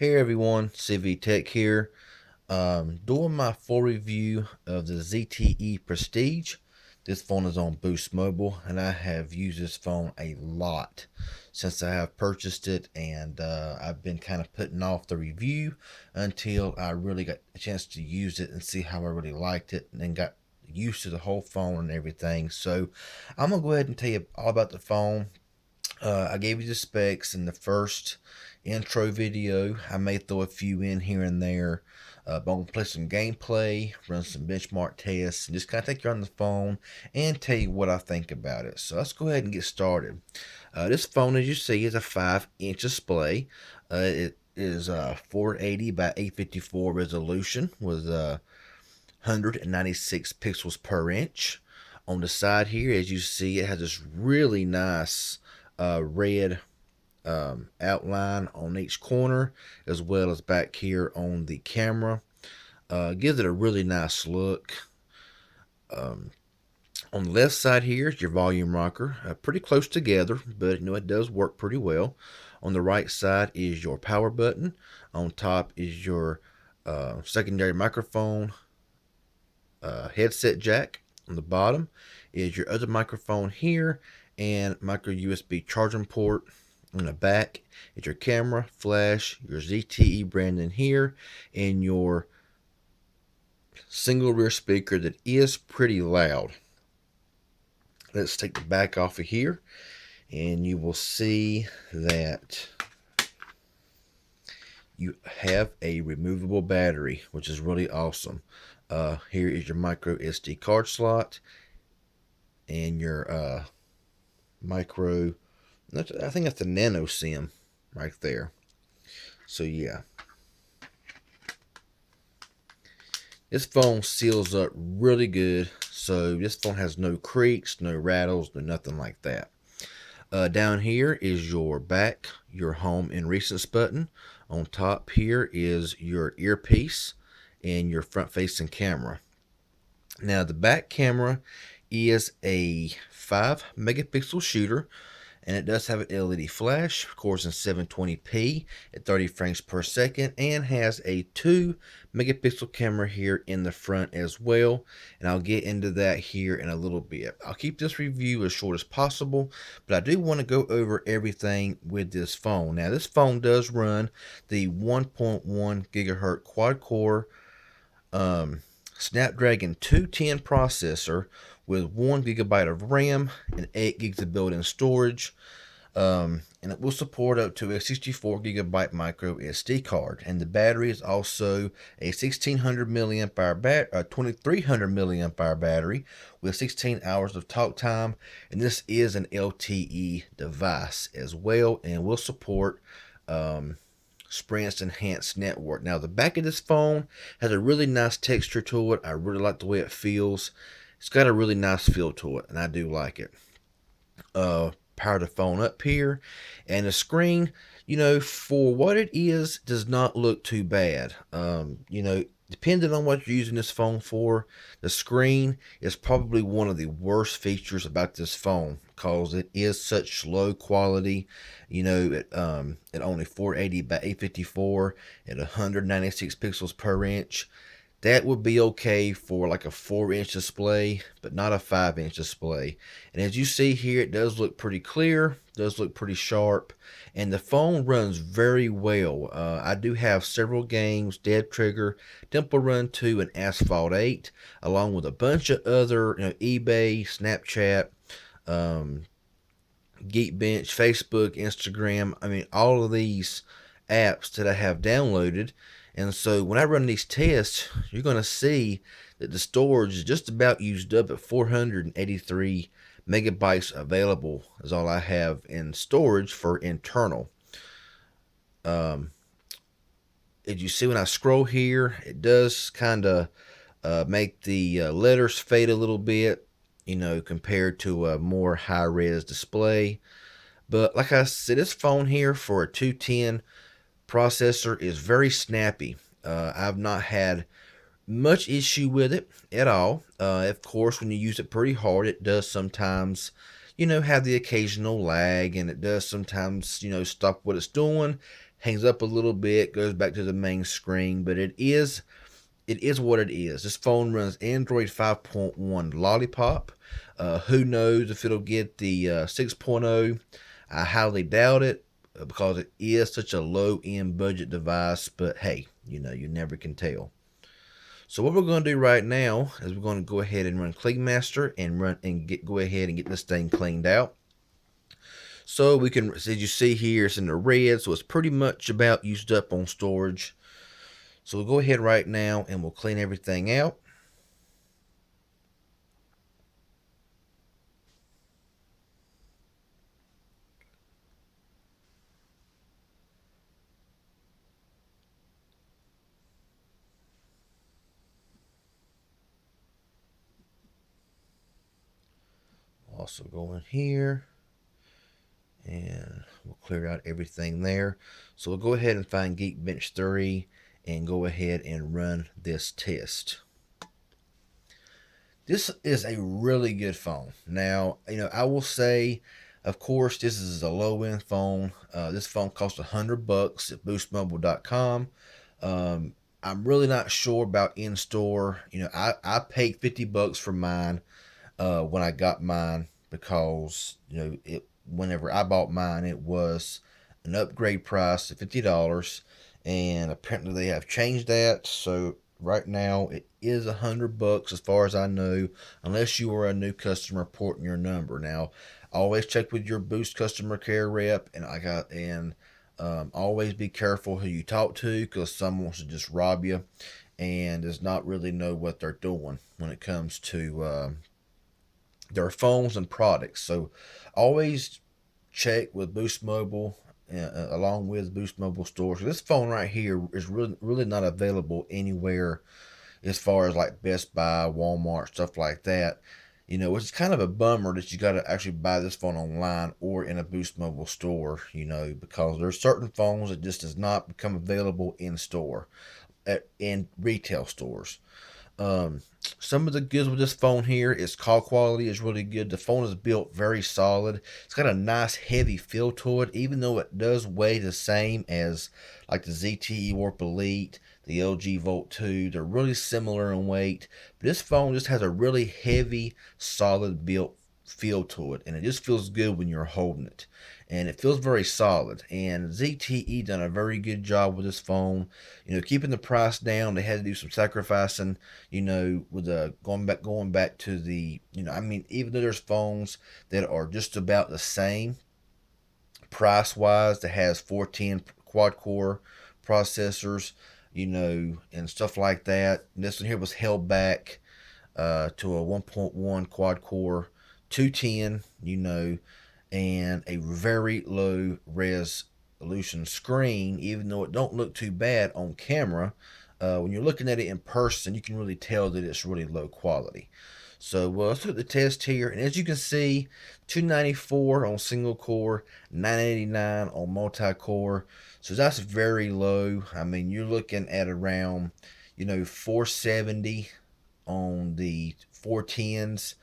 Hey everyone, CV Tech here. Doing my full review of the ZTE Prestige. This phone is on Boost Mobile, and I have used this phone a lot since I have purchased it, and I've been kind of putting off the review until I really got a chance to use it and see how I really liked it, and then got used to the whole phone and everything. So I'm gonna go ahead and tell you all about the phone. I gave you the specs in the first intro video. I may throw a few in here and there. But I'm going to play some gameplay, run some benchmark tests, and just kind of take you on the phone and tell you what I think about it. So let's go ahead and get started. This phone, as you see, is a 5-inch display. It is 480 by 854 resolution with 196 pixels per inch. On the side here, as you see, it has this really nice red outline on each corner, as well as back here on the camera. Gives it a really nice look. On the left side here is your volume rocker, pretty close together, but it does work pretty well. On the right side is your power button. On top is your secondary microphone headset jack. On the bottom is your other microphone here and micro USB charging port. On the back is your camera, flash, your ZTE branding here, and your single rear speaker that is pretty loud. Let's take the back off of here, and you will see that you have a removable battery, which is really awesome. Here is your micro SD card slot and your micro, I think that's the nano SIM right there. So yeah, this phone seals up really good. So this phone has no creaks, no rattles, no nothing like that. Down here is your back, your home and recents button. On top here is your earpiece and your front facing camera. Now the back camera is a 5 megapixel shooter, and it does have an LED flash, of course, in 720p at 30 frames per second, and has a 2 megapixel camera here in the front as well. And I'll get into that here in a little bit. I'll keep this review as short as possible, but I do want to go over everything with this phone. Now, this phone does run the 1.1 gigahertz quad core Snapdragon 210 processor with 1 gigabyte of RAM and 8 gigs of built-in storage. And it will support up to a 64 gigabyte micro SD card. And the battery is also a 1600 milliamp hour 2300 milliamp hour battery with 16 hours of talk time. And this is an LTE device as well, and will support Sprint's enhanced network. Now the back of this phone has a really nice texture to it. I really like the way it feels. It's got a really nice feel to it, and I do like it. Power the phone up here, and the screen, for what it is, does not look too bad. Depending on what you're using this phone for, the screen is probably one of the worst features about this phone because it is such low quality. At only 480 by 854 at 196 pixels per inch. That would be okay for like a 4-inch display, but not a 5-inch display. And as you see here, it does look pretty clear, does look pretty sharp, and the phone runs very well. I do have several games: Dead Trigger, Temple Run 2, and Asphalt 8, along with a bunch of other, eBay, Snapchat, Geekbench, Facebook, Instagram. I mean, all of these apps that I have downloaded. And so when I run these tests, you're going to see that the storage is just about used up at 483 megabytes available is all I have in storage for internal. As you see when I scroll here, it does kind of make the letters fade a little bit, compared to a more high-res display. But like I said, this phone here for a 210 processor is very snappy. I've not had much issue with it at all. Of course, when you use it pretty hard, it does sometimes, have the occasional lag, and it does sometimes, stop what it's doing, hangs up a little bit, goes back to the main screen, but it is what it is. This phone runs Android 5.1 Lollipop. Who knows if it'll get the 6.0? I highly doubt it because it is such a low end budget device, but hey, you never can tell. So what we're going to do right now is we're going to go ahead and run Clean Master and go ahead and get this thing cleaned out. So we can, as you see here, it's in the red, so it's pretty much about used up on storage. So we'll go ahead right now and we'll clean everything out. Also go in here and we'll clear out everything there. So we'll go ahead and find Geekbench 3 and go ahead and run this test. This is a really good phone. Now, I will say, of course, this is a low-end phone. This phone costs $100 at boostmobile.com. I'm really not sure about in-store. I paid $50 for mine when I got mine because whenever I bought mine, it was an upgrade price of $50, and apparently they have changed that. So right now it is $100 as far as I know, unless you are a new customer porting your number. Now, always check with your Boost customer care rep, and always be careful who you talk to because someone wants to just rob you and does not really know what they're doing when it comes to their phones and products. So always check with Boost Mobile along with Boost Mobile stores. This phone right here is really not available anywhere as far as like Best Buy, Walmart, stuff like that. Which is kind of a bummer that you got to actually buy this phone online or in a Boost Mobile store, because there's certain phones that just does not become available in store, in retail stores. Um, some of the goods with this phone here is call quality is really good. The phone is built very solid. It's got a nice heavy feel to it, even though it does weigh the same as like the ZTE Warp Elite, the LG Volt 2. They're really similar in weight, but this phone just has a really heavy, solid built feel to it, and it just feels good when you're holding it, and it feels very solid. And ZTE done a very good job with this phone, keeping the price down. They had to do some sacrificing, with going back to the, even though there's phones that are just about the same price wise, that has 410 quad core processors, and stuff like that. And this one here was held back to a 1.1 quad core 210, and a very low resolution screen, even though it don't look too bad on camera. When you're looking at it in person, you can really tell that it's really low quality. So let's look at the test here, and as you can see, 294 on single core, 989 on multi-core. So that's very low. I mean, you're looking at around 470 on the 410s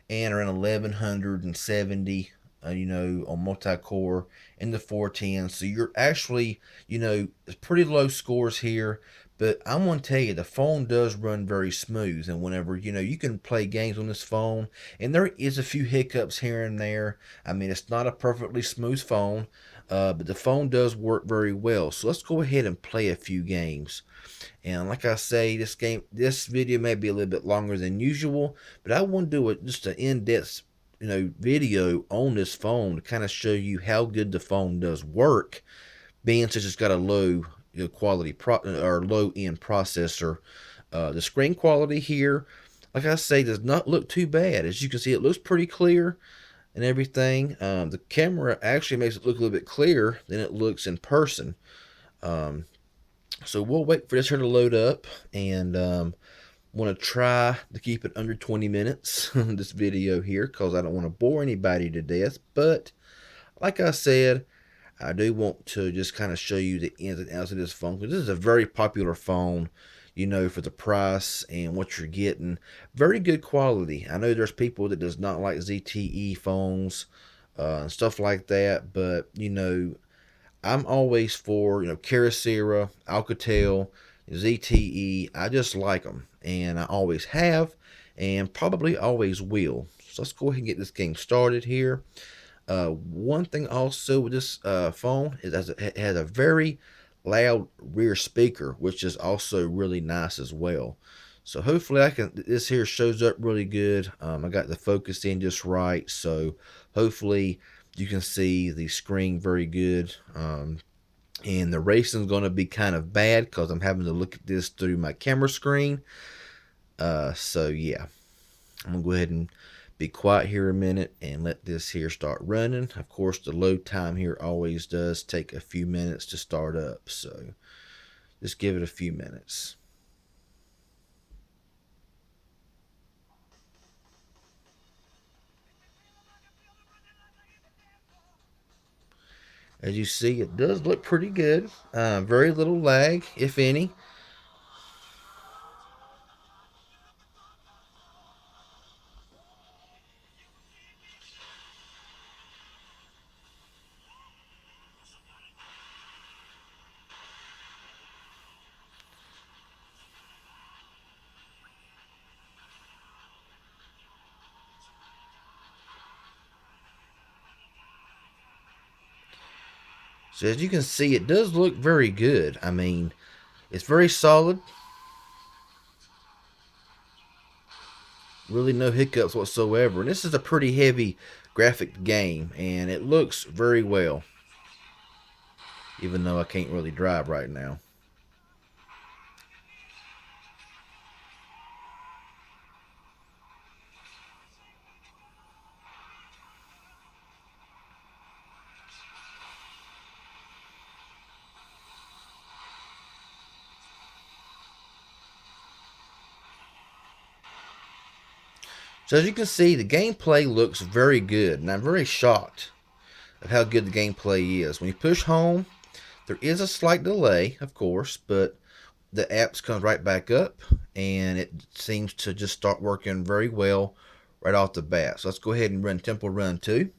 and around 1170 on multi-core in the 410s. So you're actually, it's pretty low scores here, but I'm going to tell you, the phone does run very smooth. And whenever, you can play games on this phone, and there is a few hiccups here and there. I mean, it's not a perfectly smooth phone, but the phone does work very well. So let's go ahead and play a few games. And like I say, this video may be a little bit longer than usual, but I want to do just an in-depth, video on this phone to kind of show you how good the phone does work, being since it's got a low quality or low end processor. The screen quality here, like I say, does not look too bad. As you can see, it looks pretty clear and everything. The camera actually makes it look a little bit clearer than it looks in person. So we'll wait for this here to load up, and want to try to keep it under 20 minutes this video here, because I don't want to bore anybody to death. But like I said, I do want to just kind of show you the ins and outs of this phone, because this is a very popular phone, for the price and what you're getting. Very good quality. I know there's people that does not like ZTE phones and stuff like that, but I'm always for, Kyocera, Alcatel, ZTE. I just like them, and I always have, and probably always will. So let's go ahead and get this game started here. One thing also with this phone is it has a very loud rear speaker, which is also really nice as well. So hopefully this here shows up really good. I got the focus in just right, so hopefully you can see the screen very good. And the racing is going to be kind of bad because I'm having to look at this through my camera screen. So yeah, I'm gonna go ahead and be quiet here a minute and let this here start running. Of course, the load time here always does take a few minutes to start up, so just give it a few minutes. As you see, it does look pretty good. Very little lag, if any. So as you can see, it does look very good. I mean, it's very solid. Really no hiccups whatsoever. And this is a pretty heavy graphic game, and it looks very well, even though I can't really drive right now. So as you can see, the gameplay looks very good, and I'm very shocked of how good the gameplay is. When you push home, there is a slight delay, of course, but the apps comes right back up, and it seems to just start working very well right off the bat. So let's go ahead and run Temple Run 2.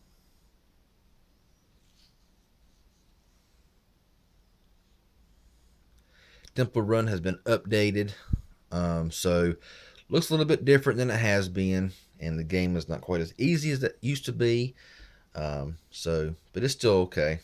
Temple Run has been updated, so looks a little bit different than it has been, and the game is not quite as easy as it used to be. But it's still okay.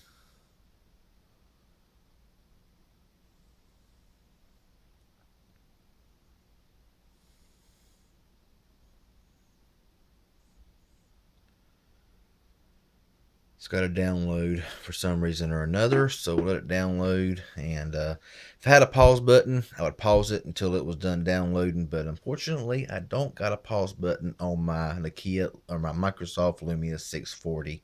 It's got to download for some reason or another, so we'll let it download. And if I had a pause button, I would pause it until it was done downloading. But unfortunately, I don't got a pause button on my Nokia or my Microsoft Lumia 640.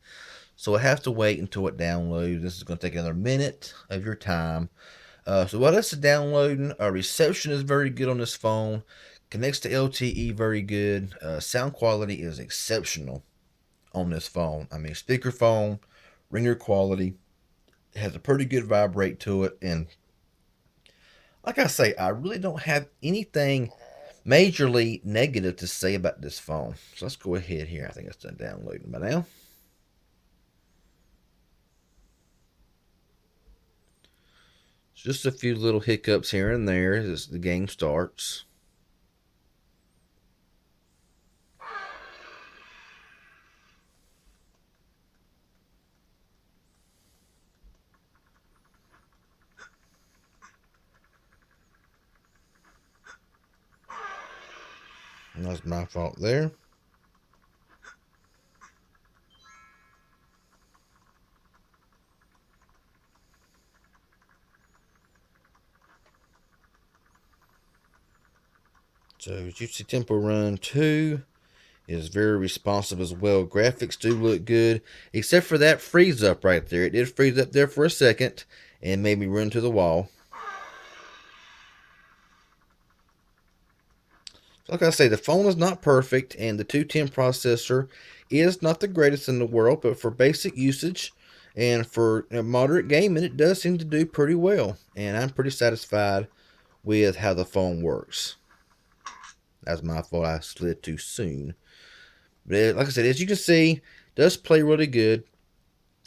So I have to wait until it downloads. This is going to take another minute of your time. So while this is downloading, our reception is very good on this phone. Connects to LTE very good. Sound quality is exceptional on this phone. I mean, speakerphone, ringer quality, it has a pretty good vibrate to it. And like I say, I really don't have anything majorly negative to say about this phone. So let's go ahead here. I think it's done downloading by now. Just a few little hiccups here and there as the game starts. And that's my fault there. So as you see, Temple Run 2 is very responsive as well. Graphics do look good, except for that freeze up right there. It did freeze up there for a second and made me run to the wall. So like I say, the phone is not perfect, and the 210 processor is not the greatest in the world, but for basic usage and for moderate gaming, it does seem to do pretty well. And I'm pretty satisfied with how the phone works. That's my fault. I slid too soon. But like I said, as you can see, it does play really good.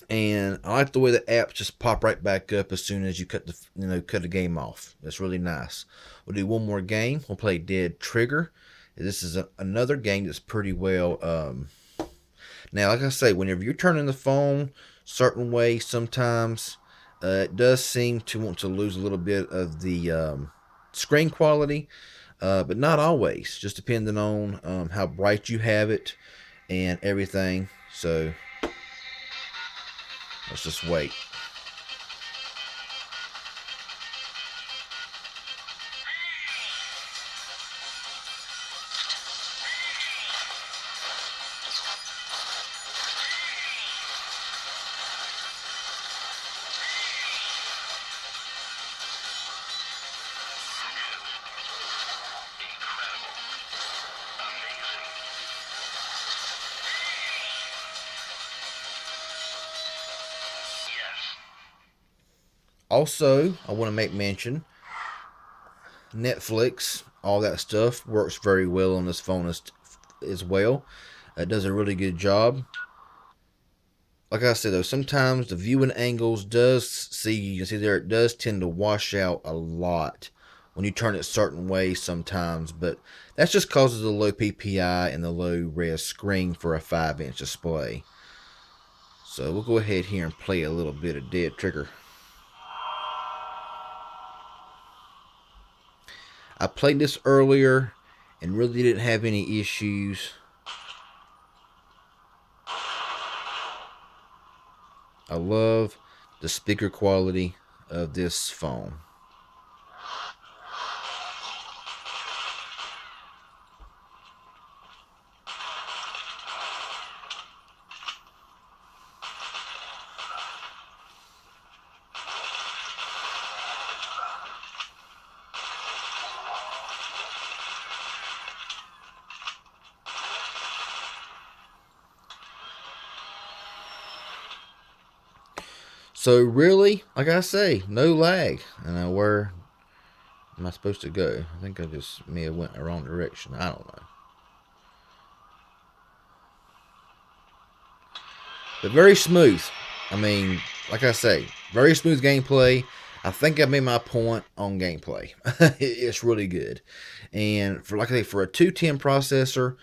And I like the way the apps just pop right back up as soon as you cut a game off. That's really nice. We'll do one more game. We'll play Dead Trigger. This is another game that's pretty well. Now, like I say, whenever you're turning the phone certain way, sometimes it does seem to want to lose a little bit of the screen quality, but not always. Just depending on how bright you have it and everything. So let's just wait. Also, I want to make mention Netflix, all that stuff works very well on this phone as well. It does a really good job. Like I said though, sometimes the viewing angles you can see there it does tend to wash out a lot when you turn it certain ways sometimes, but that's just cause of the low PPI and the low res screen for a 5-inch display. So we'll go ahead here and play a little bit of Dead Trigger. I played this earlier and really didn't have any issues. I love the speaker quality of this phone. So really, like I say, no lag. And where am I supposed to go? I think I just may have went the wrong direction. I don't know. But very smooth. I mean, like I say, very smooth gameplay. I think I made my point on gameplay. It's really good. And for like I say, for a 210 processor,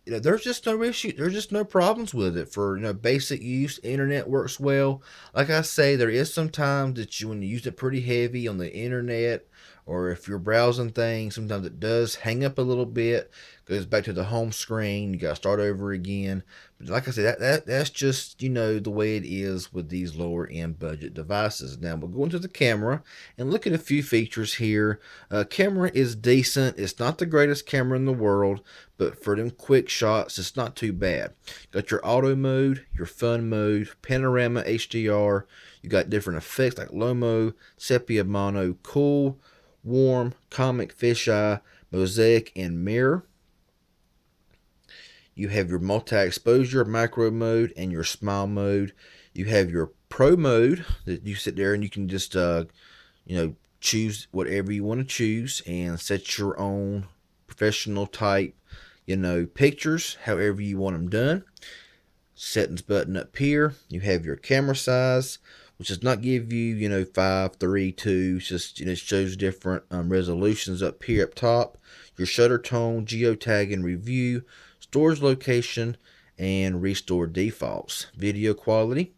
there's just no issue. There's just no problems with it. For basic use, internet works well. Like I say, there is some times that when you use it pretty heavy on the internet, or if you're browsing things, sometimes it does hang up a little bit. Goes back to the home screen. You got to start over again. But like I said, that's just the way it is with these lower end budget devices. Now we'll go into the camera and look at a few features here. Camera is decent. It's not the greatest camera in the world, but for them quick shots, it's not too bad. Got your auto mode, your fun mode, panorama HDR. You got different effects like low-mo, sepia mono, cool, warm, comic, fisheye, mosaic, and mirror. You have your multi-exposure macro mode and your smile mode. You have your pro mode that you sit there and you can just choose whatever you want to choose and set your own professional type pictures however you want them done. Settings button up here. You have your camera size, which does not give you 5, 3, 2. It's just it shows different resolutions up here up top. Your shutter tone, geotag and review, storage location, and restore defaults. Video quality.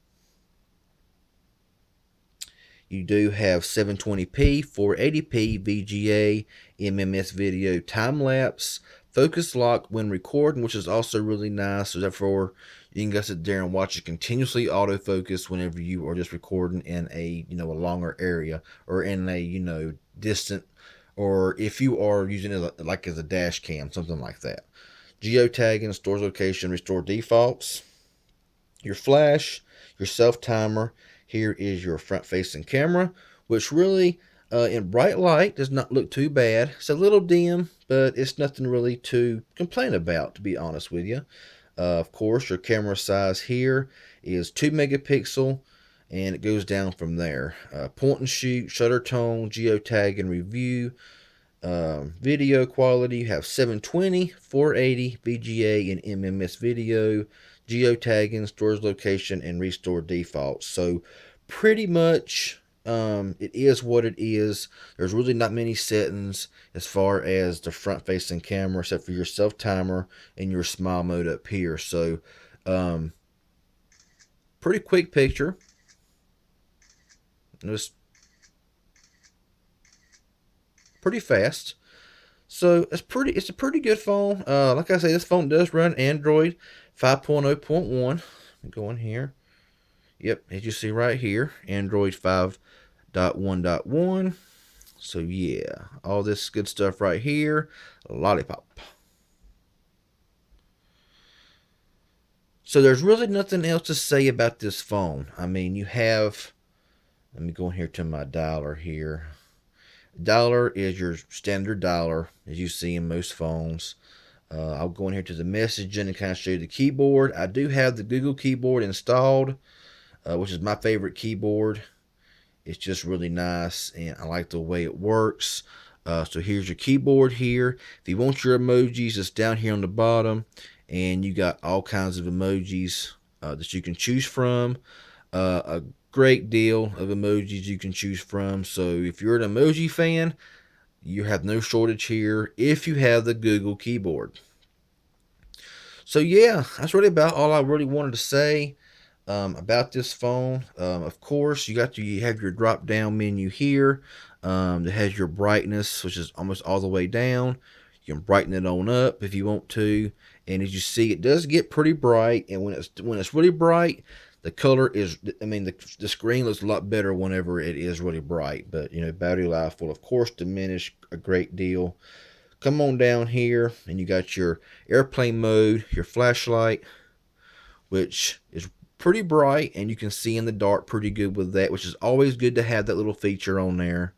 You do have 720p, 480p, VGA, MMS video, time lapse, focus lock when recording, which is also really nice. So therefore, you can go sit there and watch it continuously autofocus whenever you are just recording in a a longer area or in a distant, or if you are using it like as a dash cam, something like that. Geotagging, stores location, restore defaults. Your flash, your self timer. Here is your front facing camera, which really in bright light does not look too bad. It's a little dim, but it's nothing really to complain about, to be honest with you. Of course, your camera size here is 2 megapixel, and it goes down from there. Point and shoot, shutter tone, geotag and review. Video quality, you have 720, 480, VGA, and MMS video. geotagging, storage location, and restore defaults. So pretty much it is what it is. There's really not many settings as far as the front facing camera except for your self timer and your smile mode up here. So pretty quick picture. It was pretty fast. So it's a pretty good phone. Like I say, this phone does run Android 5.0.1. Go in here. Yep, as you see right here, Android 5.1.1. So yeah, all this good stuff right here. Lollipop. So there's really nothing else to say about this phone. I mean, you have, let me go in here to my dialer here. Dialer is your standard dialer, as you see in most phones. I'll go in here to the messaging and kind of show you the keyboard. I do have the Google keyboard installed, which is my favorite keyboard. It's just really nice, and I like the way it works. So here's your keyboard here. If you want your emojis, it's down here on the bottom, and you got all kinds of emojis that you can choose from. A great deal of emojis you can choose from. So if you're an emoji fan, you have no shortage here if you have the Google keyboard. So yeah, that's really about all I really wanted to say about this phone. Of course, you have your drop down menu here that has your brightness, which is almost all the way down. You can brighten it on up if you want to, and as you see, it does get pretty bright. And when it's really bright, the color is, I mean, the screen looks a lot better whenever it is really bright. But you know, battery life will of course diminish a great deal. Come on down here, and you got your airplane mode, your flashlight, which is pretty bright, and you can see in the dark pretty good with that, which is always good to have that little feature on there.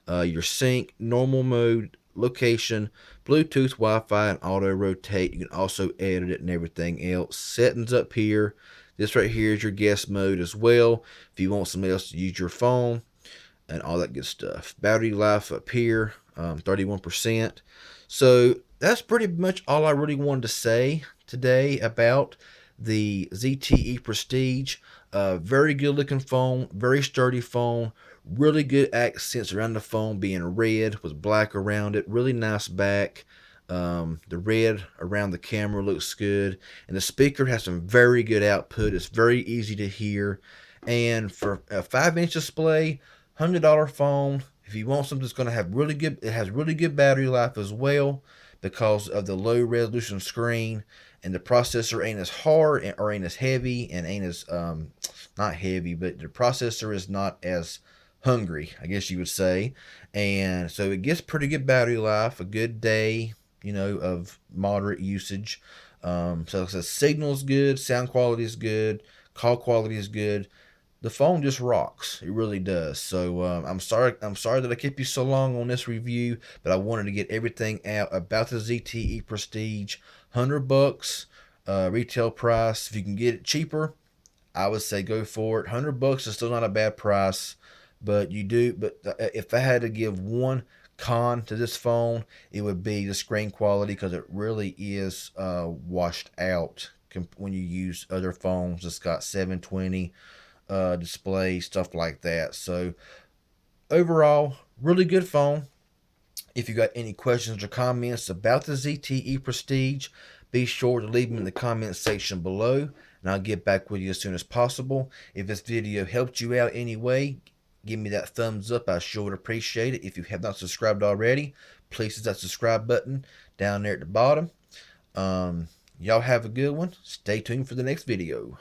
Your sync, normal mode, location, Bluetooth, Wi-Fi, and auto rotate. You can also edit it and everything else. Settings up here. This right here is your guest mode as well, if you want somebody else to use your phone, and all that good stuff. Battery life up here, 31%. So that's pretty much all I really wanted to say today about the ZTE Prestige. Very good looking phone, very sturdy phone, really good accents around the phone being red with black around it, really nice back. The red around the camera looks good, and the speaker has some very good output. It's very easy to hear, and for a 5-inch display, $100 phone. If you want something that's going to have really good, it has really good battery life as well because of the low resolution screen, and the processor ain't as hard or ain't as heavy, and ain't as not heavy, but the processor is not as hungry, I guess you would say, and so it gets pretty good battery life, a good day, you know, of moderate usage. So the signal is good, sound quality is good, call quality is good. The phone just rocks. It really does. So I'm sorry that I kept you so long on this review, but I wanted to get everything out about the ZTE Prestige. $100 retail price. If you can get it cheaper, I would say go for it. $100 is still not a bad price, but if I had to give one con to this phone, it would be the screen quality, because it really is washed out when you use other phones that's got 720 display, stuff like that. So overall, really good phone. If you got any questions or comments about the ZTE Prestige, be sure to leave them in the comment section below, and I'll get back with you as soon as possible. If this video helped you out anyway, give me that thumbs up. I sure would appreciate it. If you have not subscribed already, please hit that subscribe button down there at the bottom. Y'all have a good one. Stay tuned for the next video.